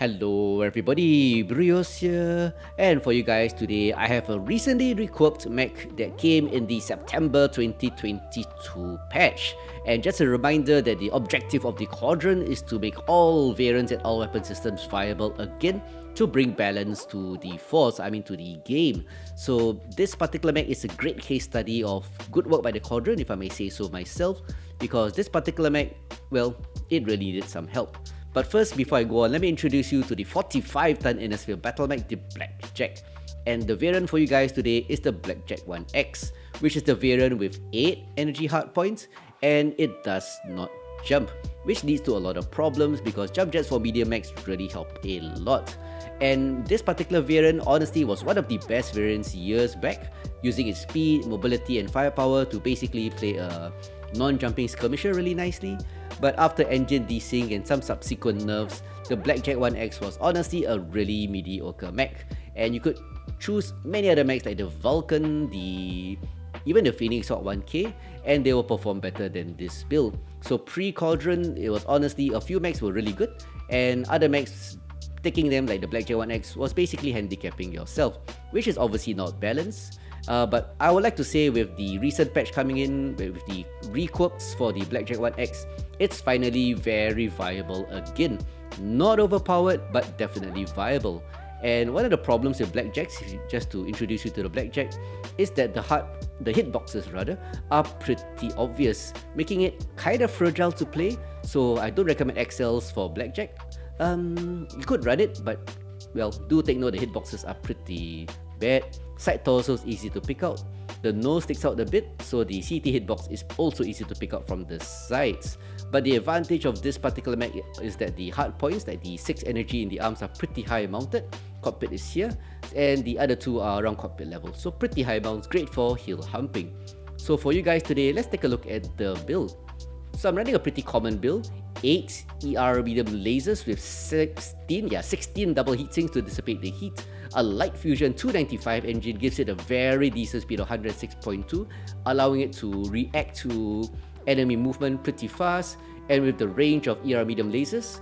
Hello everybody, BrioS here, and for you guys today I have a recently requirked mech that came in the September 2022 patch. And just a reminder that the objective of the quadrant is to make all variants and all weapon systems viable again to bring balance to the force, to the game. So this particular mech is a great case study of good work by the quadrant, if I may say so myself, because this particular mech, well, it really needed some help. But first, before I go on, let me introduce you to the 45-ton inner sphere battle mech, the Blackjack. And the variant for you guys today is the Blackjack 1X, which is the variant with 8 energy hard points, and it does not jump, which leads to a lot of problems because jump jets for medium mechs really help a lot. And this particular variant honestly was one of the best variants years back, using its speed, mobility and firepower to basically play a non-jumping skirmisher really nicely. But after engine desync and some subsequent nerfs, the Blackjack 1X was honestly a really mediocre mech, and you could choose many other mechs like the Vulcan, even the Phoenix Hawk 1K, and they will perform better than this build. So pre-quadrant, it was honestly a few mechs were really good, and other mechs taking them like the Blackjack 1X was basically handicapping yourself, which is obviously not balanced. But I would like to say with the recent patch coming in, with the requirks for the Blackjack 1X, it's finally very viable again. Not overpowered, but definitely viable. And one of the problems with Blackjacks, just to introduce you to the Blackjack, is that the hitboxes rather, are pretty obvious, making it kind of fragile to play. So I don't recommend XLs for Blackjack. You could run it, but well, do take note the hitboxes are pretty bad. Side torso is easy to pick out. The nose sticks out a bit, so the CT hitbox is also easy to pick out from the sides. But the advantage of this particular mech is that the hard points, like the 6 energy in the arms, are pretty high mounted. Cockpit is here, and the other two are around cockpit level, so pretty high mounts, great for hill humping. So for you guys today, let's take a look at the build. So I'm running a pretty common build, 8 ER medium lasers with 16 double heatsinks to dissipate the heat. A light fusion 295 engine gives it a very decent speed of 106.2, allowing it to react to enemy movement pretty fast. And with the range of ER medium lasers,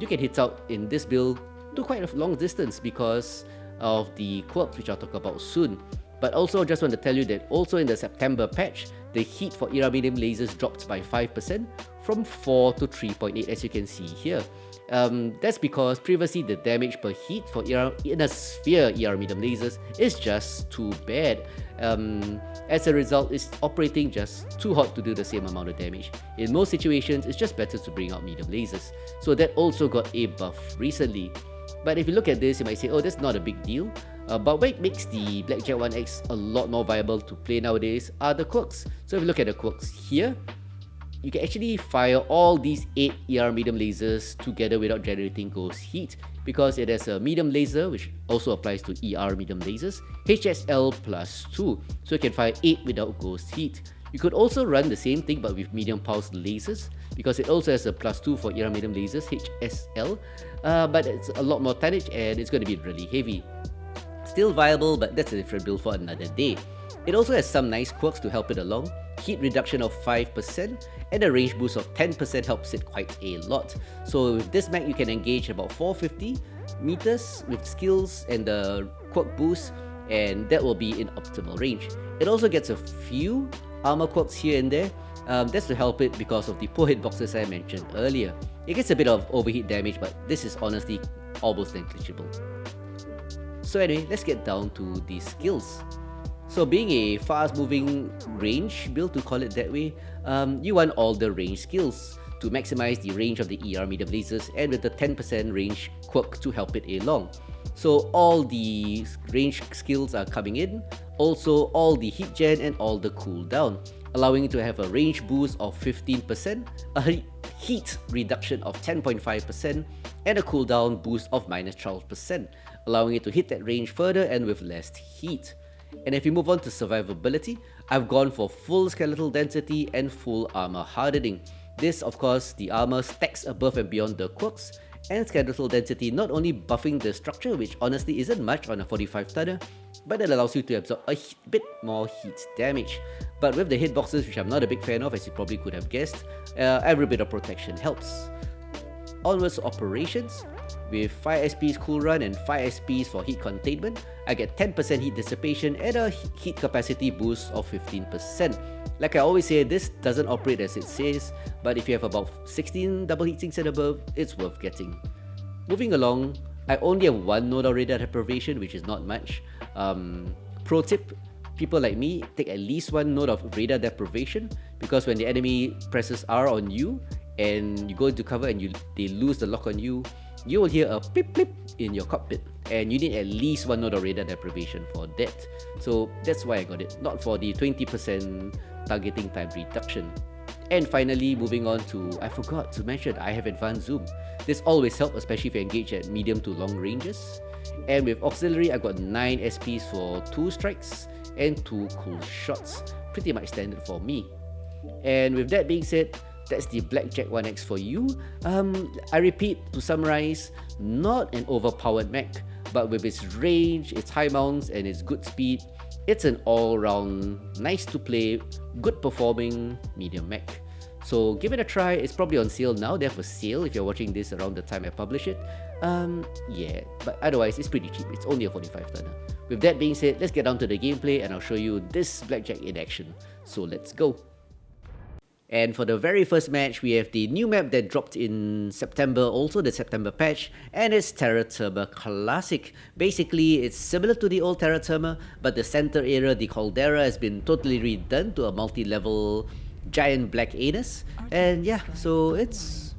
you can hit out in this build to quite a long distance because of the quirks, which I'll talk about soon. But also just want to tell you that also in the September patch, the heat for ER medium lasers dropped by 5% from 4 to 3.8, as you can see here. That's because previously the damage per heat for inner sphere ER medium lasers is just too bad. As a result, it's operating just too hot to do the same amount of damage. In most situations, it's just better to bring out medium lasers. So that also got a buff recently. But if you look at this, you might say, oh, that's not a big deal. But what makes the Blackjack 1X a lot more viable to play nowadays are the quirks. So if you look at the quirks here, you can actually fire all these 8 ER medium lasers together without generating ghost heat, because it has a medium laser, which also applies to ER medium lasers, HSL +2, so you can fire 8 without ghost heat. You could also run the same thing but with medium pulse lasers, because it also has a +2 for ER medium lasers, HSL, but it's a lot more tonnage and it's going to be really heavy. Still viable, but that's a different build for another day. It also has some nice quirks to help it along. Heat reduction of 5% and a range boost of 10% helps it quite a lot. So with this mech, you can engage about 450 meters with skills and the quirk boost, and that will be in optimal range. It also gets a few armor quirks here and there. That's to help it because of the poor hitboxes I mentioned earlier. It gets a bit of overheat damage, but this is honestly almost negligible. So anyway, let's get down to the skills. So being a fast-moving range build, to call it that way, you want all the range skills to maximize the range of the ER medium lasers, and with the 10% range quirk to help it along. So all the range skills are coming in, also all the heat gen and all the cooldown, allowing it to have a range boost of 15%, a heat reduction of 10.5%, and a cooldown boost of -12%, allowing it to hit that range further and with less heat. And if we move on to survivability, I've gone for full skeletal density and full armor hardening. This, of course, the armor stacks above and beyond the quirks, and skeletal density not only buffing the structure, which honestly isn't much on a 45 tonner, but it allows you to absorb a bit more heat damage. But with the hitboxes, which I'm not a big fan of, as you probably could have guessed, every bit of protection helps. Onwards to operations. With 5 SP's cool run and 5 SP's for heat containment, I get 10% heat dissipation and a heat capacity boost of 15%. Like I always say, this doesn't operate as it says, but if you have about 16 double heat sinks and above, it's worth getting. Moving along, I only have one node of radar deprivation, which is not much. Pro tip, people like me take at least one node of radar deprivation, because when the enemy presses R on you and you go into cover and they lose the lock on you, you will hear a pip pip in your cockpit, and you need at least one node of radar deprivation for that. So that's why I got it, not for the 20% targeting time reduction. And finally, moving on to, I forgot to mention, I have advanced zoom. This always helps, especially if you engage at medium to long ranges. And with auxiliary, I got 9 SPs for 2 strikes and 2 cool shots. Pretty much standard for me. And with that being said, that's the Blackjack 1X for you. I repeat, to summarize, not an overpowered mech, but with its range, its high mounts, and its good speed, it's an all-round, nice to play, good performing medium mech. So give it a try. It's probably on sale now. They have a sale if you're watching this around the time I publish it. Yeah, but otherwise it's pretty cheap. It's only a 45 tonner. With that being said, let's get down to the gameplay and I'll show you this Blackjack in action. So let's go. And for the very first match, we have the new map that dropped in September, also the September patch, and it's Terra Terma Classic. Basically, it's similar to the old Terra Terma, but the center area, the caldera, has been totally redone to a multi-level giant black anus. And yeah, so it's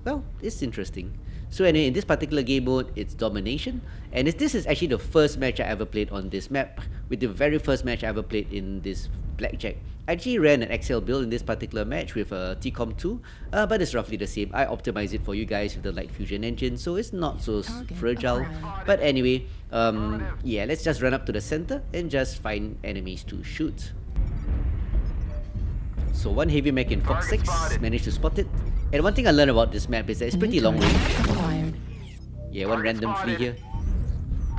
interesting. So anyway, in this particular game mode, it's domination, and this is actually the first match I ever played on this map, with the very first match I ever played in this Blackjack. I actually ran an XL build in this particular match with a TCOM 2, but it's roughly the same. I optimized it for you guys with the Light Fusion engine, so it's not so fragile. But anyway, yeah, let's just run up to the center and just find enemies to shoot. So one heavy mech in Fox 6, managed to spot it. And one thing I learned about this map is that it's pretty long range. Yeah, one random flea here.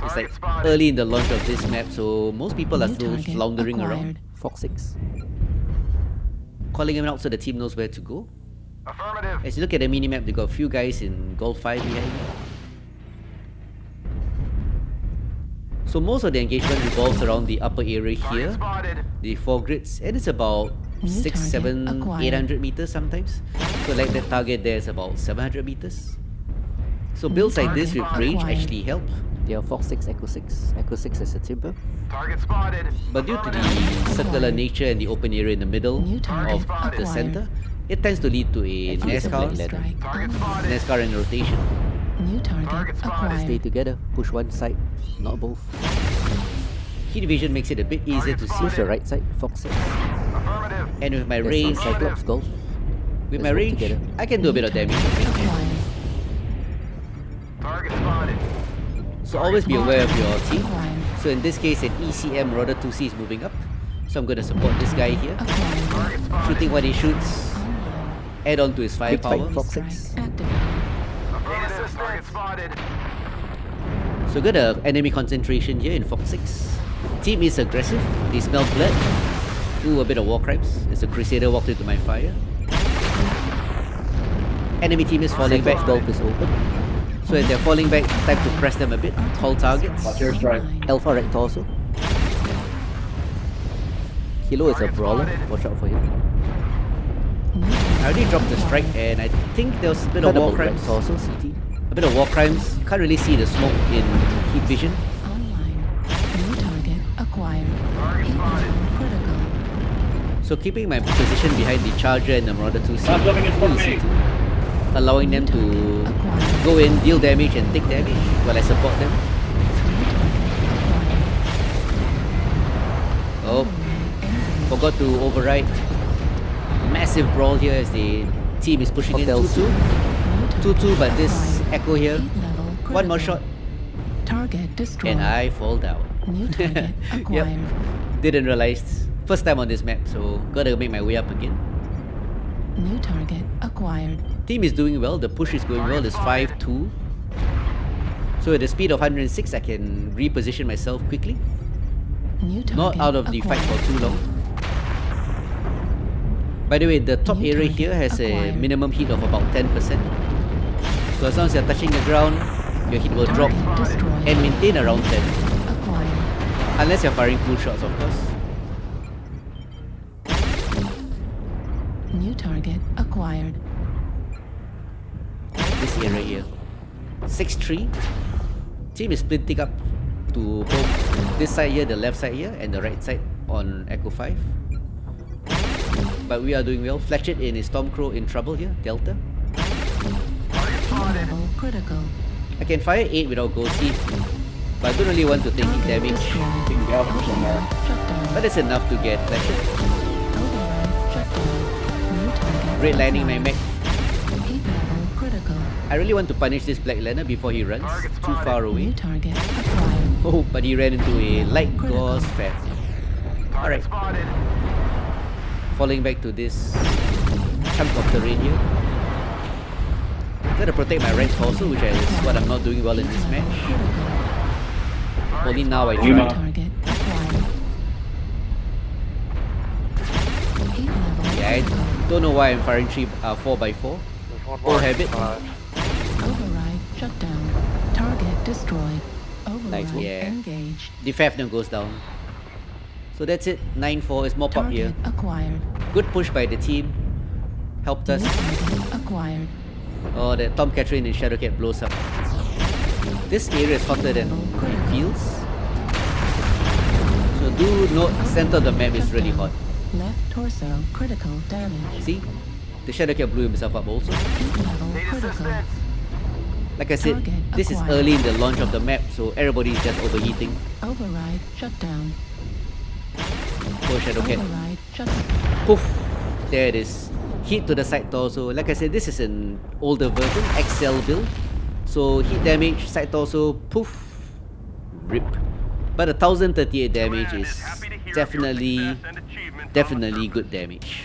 It's like early in the launch of this map, so most people are still floundering around. Fox 6. Calling him out so the team knows where to go. Affirmative. As you look at the minimap, they got a few guys in Golf 5 behind me. So most of the engagement revolves around the upper area here, the 4 grids, and it's about 6, 7, 800 meters sometimes. So like that target there is about 700 meters. So builds like this with range actually help. They are Fox 6, Echo 6. Echo 6 is a timber. Target spotted. But due to the circular nature and the open area in the middle of the center, it tends to lead to a NASCAR in rotation. New target acquired. Stay together, push one side, not both. Heat vision makes it a bit easier to see the right side, Fox 6. And with my range, Cyclops Golf. With my range, I can do a bit of damage. Target spotted. So always be aware of your team. So in this case, an ECM Rotor 2C is moving up. So I'm going to support this guy here. Shooting what he shoots. Add on to his firepower. Fox 6. Target spotted. So got a enemy concentration here in Fox 6. Team is aggressive. They smell blood. Ooh, a bit of war crimes. As a Crusader walked into my fire. Enemy team is falling back. Golf is open. So as they're falling back, time to press them a bit. Hold targets. Alpha Red Torso. Kilo is a brawler. Watch out for him. I already dropped the strike, and I think there was a bit of war crimes. Torso, CT. A bit of war crimes. Can't really see the smoke in heat vision. Online. New target acquired. Heat vision critical. So keeping my position behind the Charger and the Marauder 2C, allowing them to go in, deal damage and take damage while I support them. Oh, forgot to override. Massive brawl here as the team is pushing in 2-2. 2-2, but this Echo here, one more shot, Target destroyed. and I fall down. New target acquired. Yep, didn't realize. First time on this map, so gotta make my way up again. New target acquired. Team is doing well, the push is going well, it's 5-2. So at the speed of 106, I can reposition myself quickly. New target Not out of the fight acquired. for too long. By the way, the top New area target here has a acquired. minimum heat of about 10%. So as long as you're touching the ground, your hit will drop Target destroyed. and maintain around 10. Acquired. Unless you're firing cool shots, of course. New target acquired. This area here. 6-3. Team is splitting up to both this side here, the left side here, and the right side on Echo 5. But we are doing well. Fletched in is Stormcrow in trouble here, Delta. Level critical. I can fire 8 without Ghost Heat, but I don't really want to take hit Target damage. destroyed. Big Alpha somewhere. Shut down. But it's enough to get Fletched. Override shut down. New target. Redlining my acquired. mech. Heat level critical. I really want to punish this Black Liner before he runs too far away. New target acquired. Oh, but he ran into a light gauze Fab. Alright, Target spotted. falling back to this chunk of terrain here. Gotta protect my right torso, which is what I'm not doing well in this match. Only now I New try. target acquired. Heat level Yeah, I critical. don't know why I'm firing 4x4. There's one Old more. habit. Override shut down. Target destroyed. Override Yeah. engaged. The Fafnir goes down. So that's it. 9-4 is more pop here. Target acquired. Good push by the team. Helped us. New target acquired. Oh, the Tomcat Train in Shadowcat blows up. This area is hotter than it feels. So do note, center of the map is really hot. Left torso critical damage. See? The Shadowcat blew himself up also. Heat level Need critical. assistance. Like I said, Target this is acquired. early in the launch of the map, so everybody is just overheating. Override shut down. Poor Shadowcat. Override shut Poof! There it is. Hit to the side torso. Like I said, this is an older version, XL build. So hit damage, side torso, poof, rip. But 1038 damage is definitely good damage.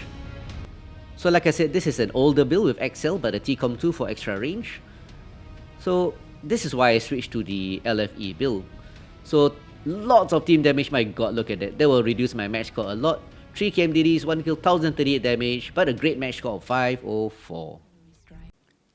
So like I said, this is an older build with XL, but a TCOM 2 for extra range. So this is why I switched to the LFE build. So lots of team damage, my god, look at that. That will reduce my match score a lot. 3 KMDDs, 1 kill, 1038 damage, but a great match score of 504.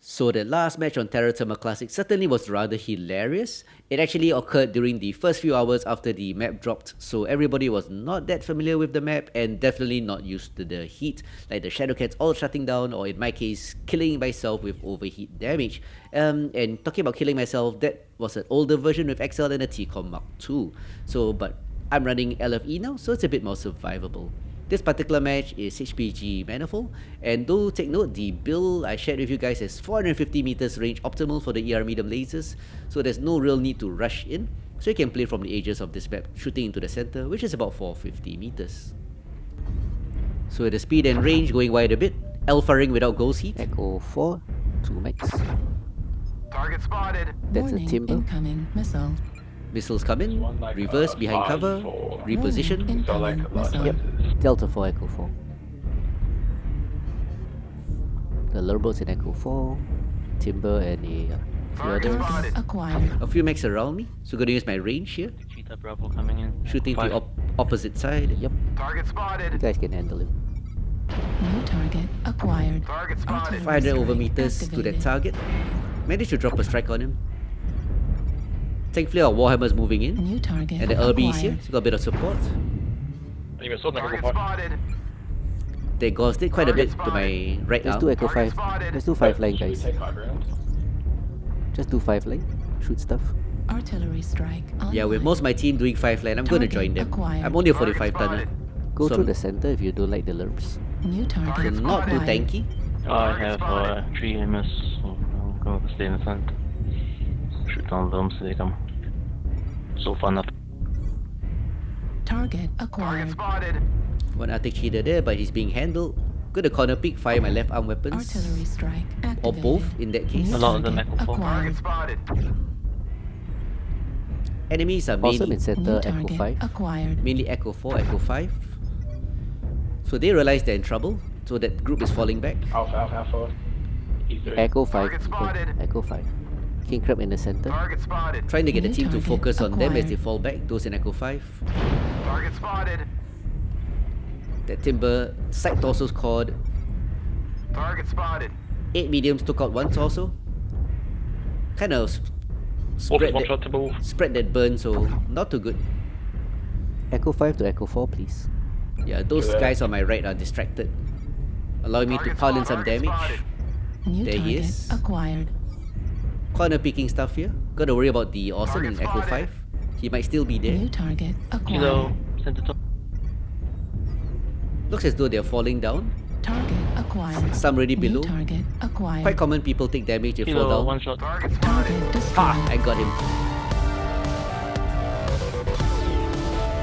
So the last match on Terra Therma Classic certainly was rather hilarious. It actually occurred during the first few hours after the map dropped, so everybody was not that familiar with the map and definitely not used to the heat, like the Shadowcats all shutting down, or in my case, killing myself with overheat damage. And talking about killing myself, that was an older version with XL and a TCOM Mark II. So, but I'm running LFE now, so it's a bit more survivable. This particular match is HPG Manifold, and do take note, the build I shared with you guys is 450 meters range optimal for the ER medium lasers, so there's no real need to rush in, so you can play from the edges of this map, shooting into the center, which is about 450 meters. So with the speed and range going wide a bit, Alpha Ring without ghost heat. Echo 4, 2 mechs. Target spotted. That's a warning timber. incoming missile. Missiles come in, reverse behind cover, reposition. Warning incoming missile. Yep, Delta 4, Echo 4. The Lurboats in Echo 4, Timber and a few Target others. spotted. Acquired. A few mechs around me, so gonna use my range here. Cheetah Bravo coming in. Shooting to the opposite side. Yep, Target you spotted. guys can handle him. New target acquired. Target spotted. 500 over Strike meters to that activated. target. Managed to drop a strike on him. Thankfully our Warhammer's moving in. New target And the LB is here, acquired. so got a bit of support. Anyway, so Target spotted. They ghost did quite a bit to my right Let's arm. do Echo Target 5. spotted. Let's do 5 line, Should we guys. take high ground? Just do 5 line. Shoot stuff. Artillery strike. Yeah, with online. most of my team doing 5 line, I'm gonna Target join them. acquired. I'm only a Target 45 tonner. spotted. Go So through I'm- the center if you don't like the lurps. New target They're not too acquired. tanky. I have 3 MS, so I'm going to stay in the front. Shoot down them so they come. So fun up. Target Target acquired. spotted. One Arctic cheater there, but he's being handled. Gonna corner pick, fire my left arm weapons. Artillery strike activated. Or both in that case. New A lot of them target Echo 4. acquired. Target spotted. Enemies are Awesome in mainly, center, New Echo target 5. acquired. mainly Echo 4, Echo 5. So they realize they're in trouble, so that group is falling back. Alpha, Alpha, Alpha. Keep doing. Echo 5. Target spotted. Echo 5. King Crab in the center. Target spotted. Trying to get the New team to target focus on them as they acquired. fall back, those in Echo 5. Target spotted. That Timber, side torso's cord. Target spotted. 8 mediums took out one torso. Kind of Spread One that, shot to move. spread that burn, so not too good. Echo 5 to Echo 4, please. Yeah, those Yeah. guys on my right are distracted, allowing me to pile in some Target damage. spotted. New There he target is. acquired. Corner picking stuff here. Gotta worry about the awesome in Target Echo spotted. 5. He might still be there. New target Kilo, acquired. center top. Looks as though they're falling down. Target acquired. Some already New below. target acquired. Quite common people take damage, they fall Kilo, down. one shot. Target spotted. Target destroyed. Ha! I got him.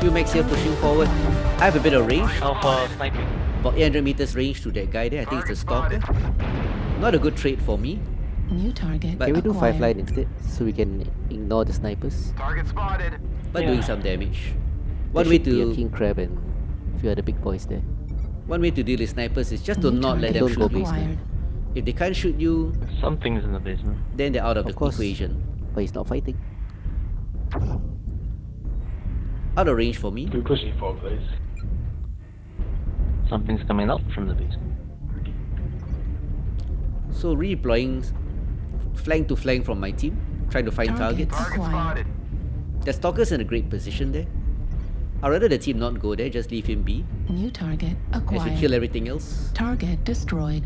Few mechs here pushing forward. I have a bit of range. Alpha sniping. About 800 meters range to that guy there. I think it's a stalker. Not a good trade for me. New target But- Can we do 5 acquired. line instead so we can ignore the snipers? Target spotted. But Yeah. doing some damage. There One way should be a to king crab and a few other big boys there. deal with snipers is just to New not let target them Don't go shoot you. basement. acquired. If they can't shoot you, Something's in the basement. then they're out of the Of course. equation. But he's not fighting. Out of range for me. We push E4, please. Something's coming up from the basement. So redeploying flank to flank from my team, trying to find Target. targets. Target Acquired. spotted. The stalker's in a great position there. I'd rather the team not go there, just leave him be, New target as we acquired. kill everything else. Target destroyed.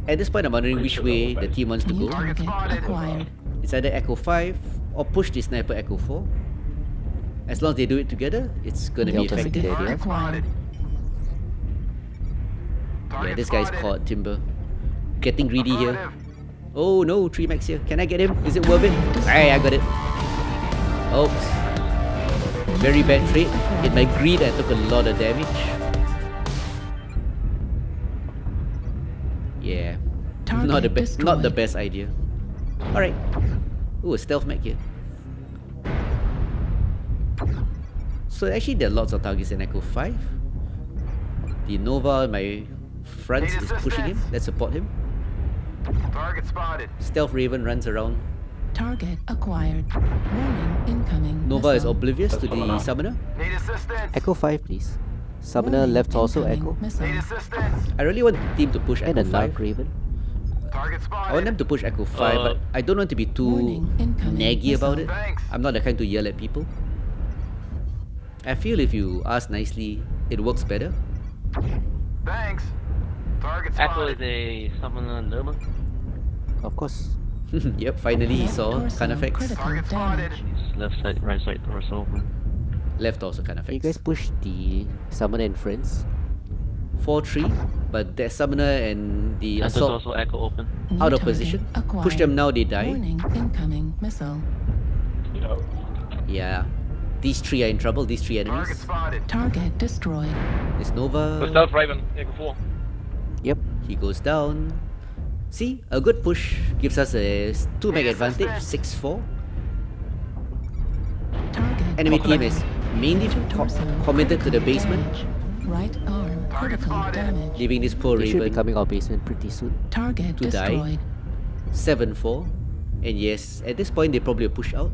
At this point, I'm wondering which way the team wants to New go. target spotted. acquired. It's either Echo 5 or push the sniper Echo 4. As long as they do it together, it's gonna be Delta effective. City. Target Acquired. spotted. Yeah, Target this guy's spotted. caught, Timber. Getting greedy here. Affirmative. Oh no, 3 max here. Can I get him? Is it worth it? Hey, I got it. Oops. Very bad trade. In my greed, I took a lot of damage. Yeah. Target Not the destroyed. best idea. Alright. Ooh, a stealth mech here. So actually there are lots of targets in Echo 5. The Nova in my front Need is pushing him. assistance. Let's support him. Target spotted. Stealth Raven runs around. Target acquired. Warning incoming. Nova is missile. oblivious to the summoner. Need assistance. Echo 5, please. Summoner Warning left torso incoming Echo. missile. Need assistance. I really want the team to push And Echo a 5. Narc Raven. Target spotted. I want them to push Echo 5, but I don't want to be too Warning, incoming naggy about it. missile. Thanks. I'm not the kind to yell at people. I feel if you ask nicely, it works better. Thanks. Target Echo is spotted. a summoner Lerma. Of course. Yep, finally he Left saw torso Carnifex. critical Target spotted. damage. He's left side, right side torso. Left also Can you guys Carnifex. push the Summoner and friends? 4-3, but that summoner and the And there's assault also Echo open. New out of target position. Push acquired. them now, they die. Warning incoming missile. You know, Yeah. These 3 are in trouble, these 3 Target enemies. spotted. Target destroyed. This Nova, stealth Raven, Echo 4. Yep. he goes down. See, a good push gives us a 2 meg advantage, 6-4. Target Enemy team acquired. is mainly Torso committed to the critical basement, damage. Right arm Target critical spotted. damage. leaving this poor They should be Raven coming out basement pretty soon. Target to die. destroyed. 7-4. And yes, at this point they probably will push out.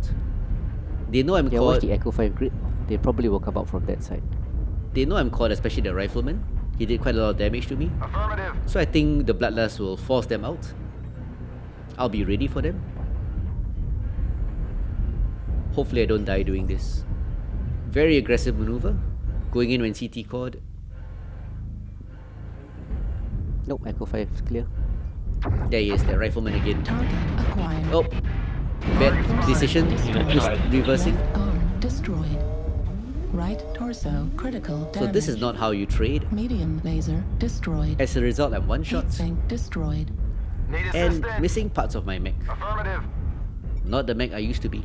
They know I'm Yeah, watch caught. the Echo 5 grid. They probably will come out from that side. They know I'm caught, especially the rifleman. He did quite a lot of damage to me. Affirmative. So I think the Bloodlust will force them out. I'll be ready for them. Hopefully I don't die doing this. Very aggressive maneuver. Going in when CT called. Nope, Echo 5 is clear. There he is, the rifleman again. Target acquired. Oh, bad decision. Destroyed. Just reversing. Left arm destroyed. Right torso critical damage. So this is not how you trade. Medium laser destroyed. As a result, I'm one shot Heatsink destroyed. Need and assistance. missing parts of my mech. Affirmative. Not the mech I used to be.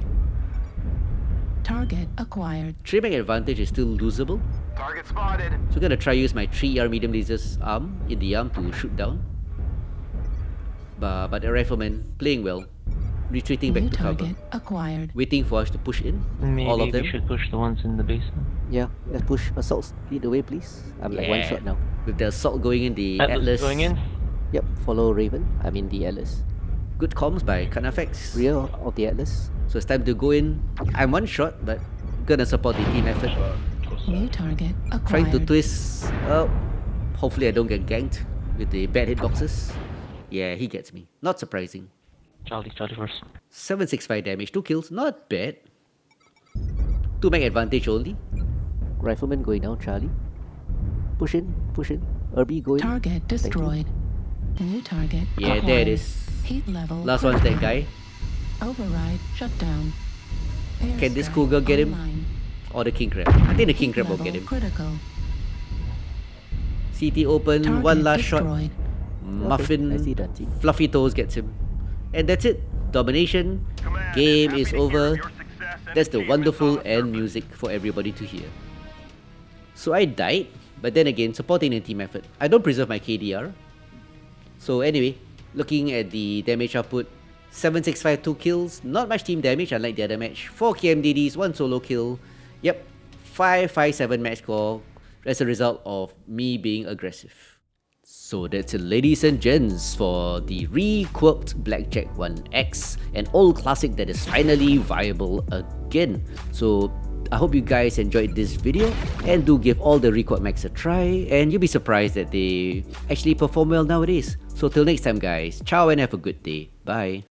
Target acquired. 3 mech advantage is still losable. Target spotted. So I'm gonna try use my 3ER medium lasers arm in the arm to shoot down. But the rifleman playing well, retreating back New to cover, target acquired. waiting for us to push in. Maybe all of we them. should push the ones in the basement. Yeah, let's push assaults. Lead the way, please. I'm like one Yeah. shot now. With the assault going in, the Atlas going in. Yep, follow Raven. I mean the Atlas. Good comms by Carnifex. Rear of the Atlas. So it's time to go in. I'm one shot, but gonna support the team effort. New target acquired. Trying to twist. Oh, hopefully I don't get ganked with the bad hitboxes. Yeah, he gets me. Not surprising. Charlie first. 765 damage, 2 kills, not bad. 2 mech advantage only. Rifleman going down, Charlie. Push in, push in. Irby going. Target Thank you. destroyed. New target. Yeah, there it acquired. is. Heat level. Last one's that guy. Override shut down. Can this Airstrike cougar get him? online. Or the king crab? I think the king Heat crab will level get him. Critical. CT open, Target one last shot. destroyed. Muffin, I see that, see. Fluffy Toes gets him. And that's it. Domination. Command, Game happy is to hear of over. your success and That's the achievements wonderful on the end surface. music for everybody to hear. So I died, but then again, supporting a team effort. I don't preserve my KDR. So anyway, looking at the damage output, 765, 2 kills, not much team damage unlike the other match. 4 KMDDs, 1 solo kill. Yep, 557 match score as a result of me being aggressive. So that's it, ladies and gents, for the Requirked Blackjack 1X, an old classic that is finally viable again. So I hope you guys enjoyed this video, and do give all the Requirked mechs a try, and you'll be surprised that they actually perform well nowadays. So till next time guys, ciao and have a good day. Bye.